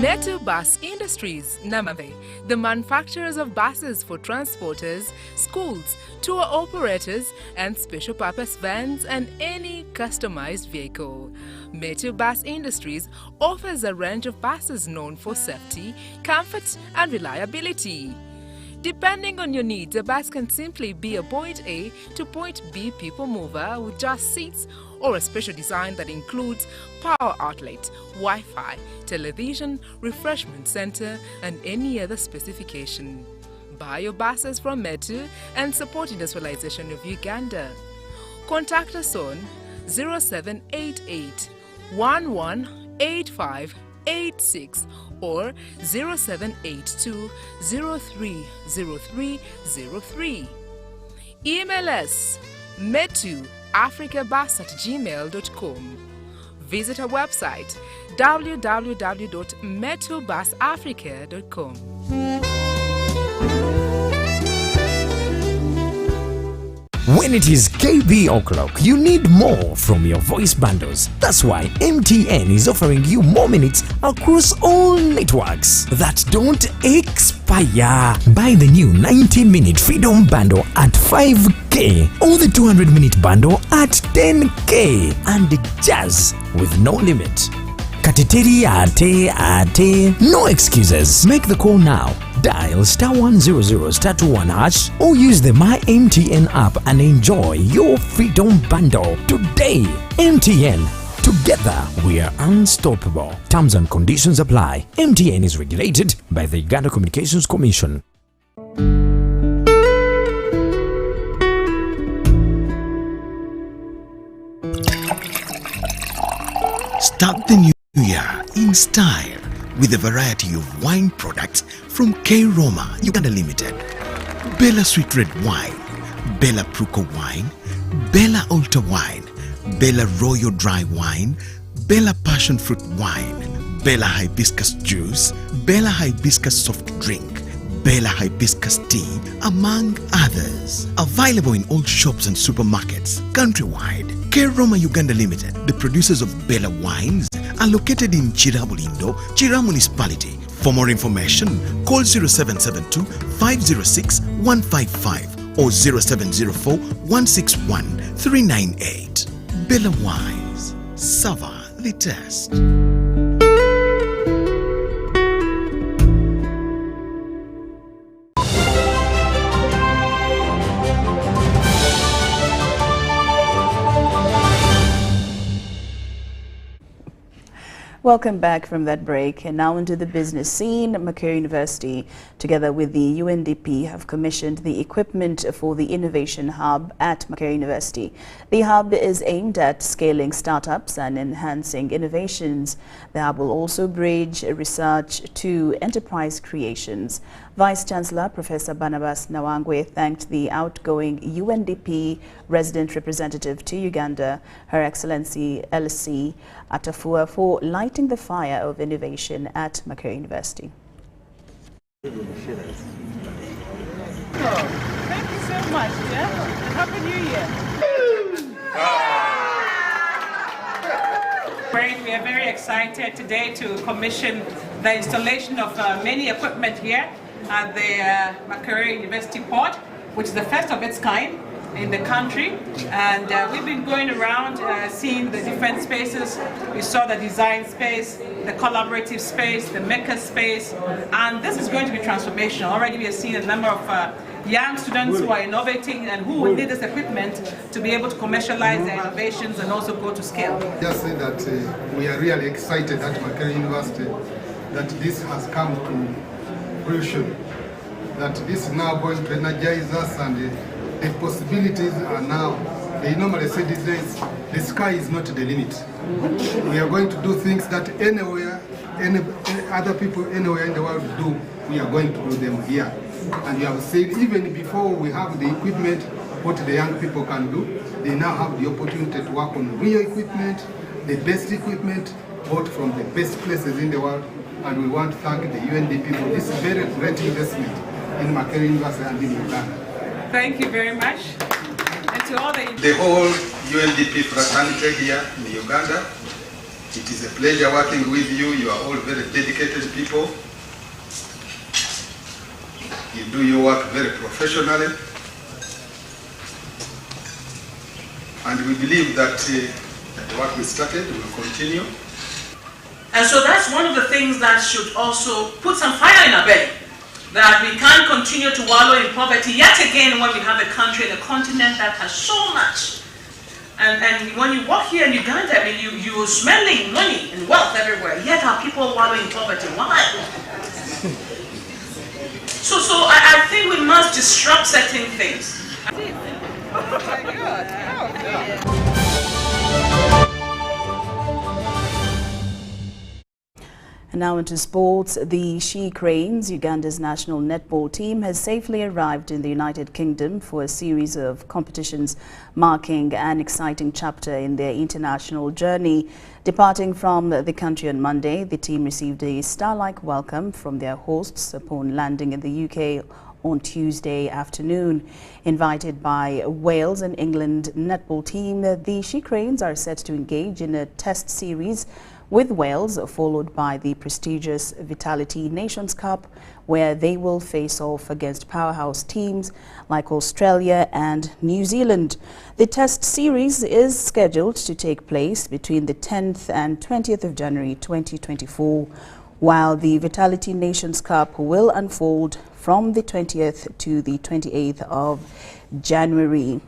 Speaker 4: Metu Bus Industries, Namave, the manufacturers of buses for transporters, schools, tour operators, and special purpose vans and any customized vehicle. Metu Bus Industries offers a range of buses known for safety, comfort, and reliability. Depending on your needs, a bus can simply be a point A to point B people mover with just seats, or a special design that includes power outlet, Wi-Fi, television, refreshment center, and any other specification. Buy your buses from Metu and support industrialization of Uganda. Contact us on 0788 118586 or 0782 030303. Email us metuafricabus@gmail.com. Visit our website www.metubusafrica.com.
Speaker 22: When it is KB o'clock, you need more from your voice bundles. That's why MTN is offering you more minutes across all networks that don't expire. Buy the new 90-minute Freedom Bundle at 5K or the 200-minute bundle at 10K and Jazz with no limit. Kateteri ate, no excuses. Make the call now. Dial *100*21# or use the My MTN app and enjoy your Freedom Bundle today. MTN. Together we are unstoppable. Terms and conditions apply. MTN is regulated by the Uganda Communications Commission.
Speaker 23: Start the new year in style with a variety of wine products from K Roma Uganda Limited. Bella Sweet Red Wine, Bella Pruko Wine, Bella Alta Wine, Bella Royal Dry Wine, Bella Passion Fruit Wine, Bella Hibiscus Juice, Bella Hibiscus Soft Drink, Bella Hibiscus Tea, among others. Available in all shops and supermarkets countrywide. K Roma Uganda Limited, the producers of Bella Wines, are located in Chirabulindo, Chira Municipality. For more information, call 0772 506 155 or 0704 161 398. Bella Wines, savor the taste.
Speaker 1: Welcome back from that break, and now into the business scene. Makerere University, together with the UNDP, have commissioned the equipment for the Innovation Hub at Makerere University. The hub is aimed at scaling startups and enhancing innovations. The hub will also bridge research to enterprise creations. Vice Chancellor Professor Barnabas Nawangwe thanked the outgoing UNDP resident representative to Uganda, Her Excellency LC Atafua, for lighting the fire of innovation at Makerere University.
Speaker 24: Thank you so much, Jeff. Happy New Year. We are very excited today to commission the installation of many equipment here at the Makerere University port, which is the first of its kind in the country. And we've been going around seeing the different spaces. We saw the design space, the collaborative space, the maker space, and this is going to be transformational. Already we have seen a number of young students who are innovating and who will need this equipment to be able to commercialize their innovations and also go to scale.
Speaker 25: Just say that we are really excited at Makerere University that this has come to fruition, that this is now going to energize us, and the possibilities are now they normally say these days, the sky is not the limit. We are going to do things that anywhere, any other people anywhere in the world do, we are going to do them here. And you have seen, even before we have the equipment, what the young people can do, they now have the opportunity to work on real equipment, the best equipment, bought from the best places in the world. And we want to thank the UNDP for this very great investment in Makerere University and in Uganda.
Speaker 24: Thank you very much. And to all
Speaker 25: the whole UNDP fraternity here in Uganda, it is a pleasure working with you. You are all very dedicated people. You do your work very professionally. And we believe that the work we started will continue.
Speaker 5: And so that's one of the things that should also put some fire in our belly, that we can't continue to wallow in poverty yet again when we have a country and a continent that has so much. And when you walk here in Uganda, I mean, you're smelling money and wealth everywhere, yet our people wallow in poverty. Why? So I think we must disrupt certain things. Oh my God.
Speaker 1: And now into sports. The She Cranes, Uganda's national netball team, has safely arrived in the United Kingdom for a series of competitions marking an exciting chapter in their international journey. Departing from the country on Monday, the team received a star-like welcome from their hosts upon landing in the UK on Tuesday afternoon. Invited by Wales and England netball team, the She Cranes are set to engage in a test series with Wales, followed by the prestigious Vitality Nations Cup, where they will face off against powerhouse teams like Australia and New Zealand. The test series is scheduled to take place between the 10th and 20th of January 2024, while the Vitality Nations Cup will unfold from the 20th to the 28th of January.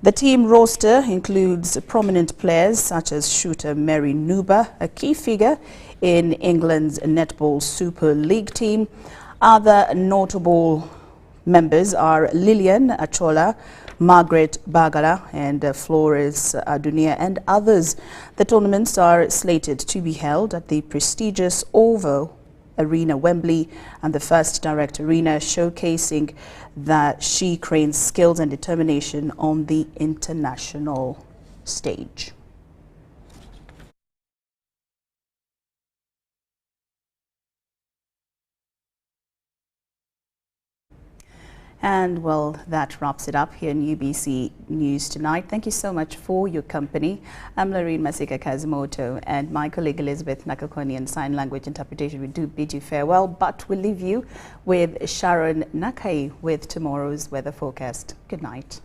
Speaker 1: The team roster includes prominent players such as shooter Mary Nuba, a key figure in England's Netball Super League team. Other notable members are Lillian Achola, Margaret Bagala and Flores Adunia and others. The tournaments are slated to be held at the prestigious Oval Arena Wembley and the First Direct Arena, showcasing the She Cranes' skills and determination on the international stage. And well, that wraps it up here in UBC News tonight. Thank you so much for your company. I'm Lorraine Masika Kazimoto and my colleague Elizabeth Nakakoni in Sign Language Interpretation. We do bid you farewell, but we'll leave you with Sharon Nakai with tomorrow's weather forecast. Good night.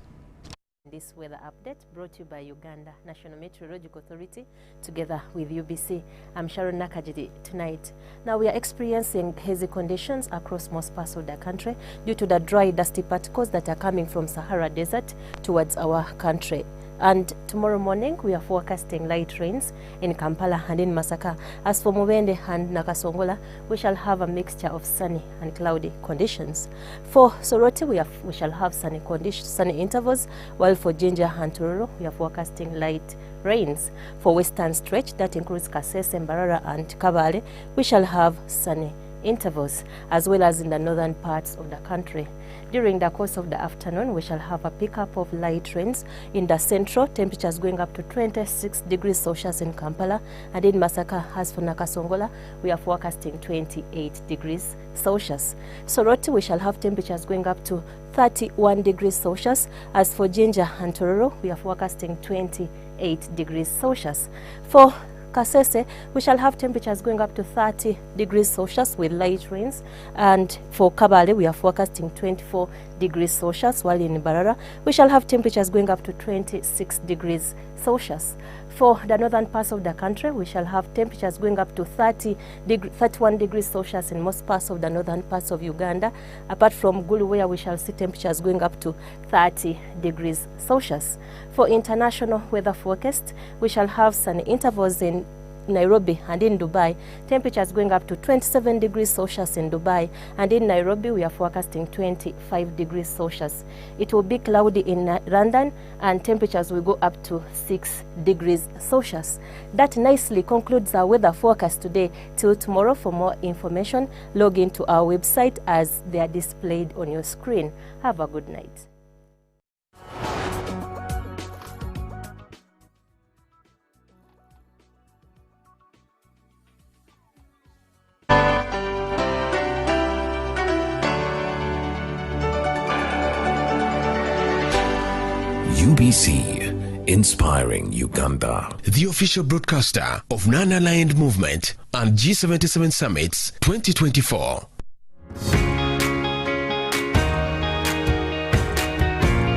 Speaker 7: This weather update brought to you by Uganda National Meteorological Authority together with UBC. I'm Sharon Nakajidi tonight. Now we are experiencing hazy conditions across most parts of the country due to the dry, dusty particles that are coming from Sahara Desert towards our country. And tomorrow morning, we are forecasting light rains in Kampala and in Masaka. As for Mubende and Nakasongola, we shall have a mixture of sunny and cloudy conditions. For Soroti, we shall have sunny intervals, while for Jinja and Tororo, we are forecasting light rains. For Western Stretch, that includes Kasese, Mbarara and Kabale, we shall have sunny intervals, as well as in the northern parts of the country. During the course of the afternoon, we shall have a pickup of light rains in the central, temperatures going up to 26 degrees Celsius in Kampala, and in Masaka. As for Nakasongola, we are forecasting 28 degrees Celsius. Soroti, we shall have temperatures going up to 31 degrees Celsius. As for Jinja and Tororo, we are forecasting 28 degrees Celsius. For Kasese, we shall have temperatures going up to 30 degrees Celsius with light rains, and for Kabale, we are forecasting 24 degrees Celsius, while in Barara, we shall have temperatures going up to 26 degrees Celsius. For the northern parts of the country, we shall have temperatures going up to 31 degrees Celsius in most parts of the northern parts of Uganda, apart from Gulu, where we shall see temperatures going up to 30 degrees Celsius. For international weather forecast, we shall have sunny intervals in Nairobi and in Dubai, temperatures going up to 27 degrees Celsius in Dubai, and in Nairobi we are forecasting 25 degrees Celsius. It will be cloudy in London and temperatures will go up to 6 degrees Celsius. That nicely concludes our weather forecast today. Till tomorrow, for more information, log into our website as they are displayed on your screen. Have a good night.
Speaker 23: UBC, inspiring Uganda. The official broadcaster of Non-Aligned Movement and G77 Summits 2024.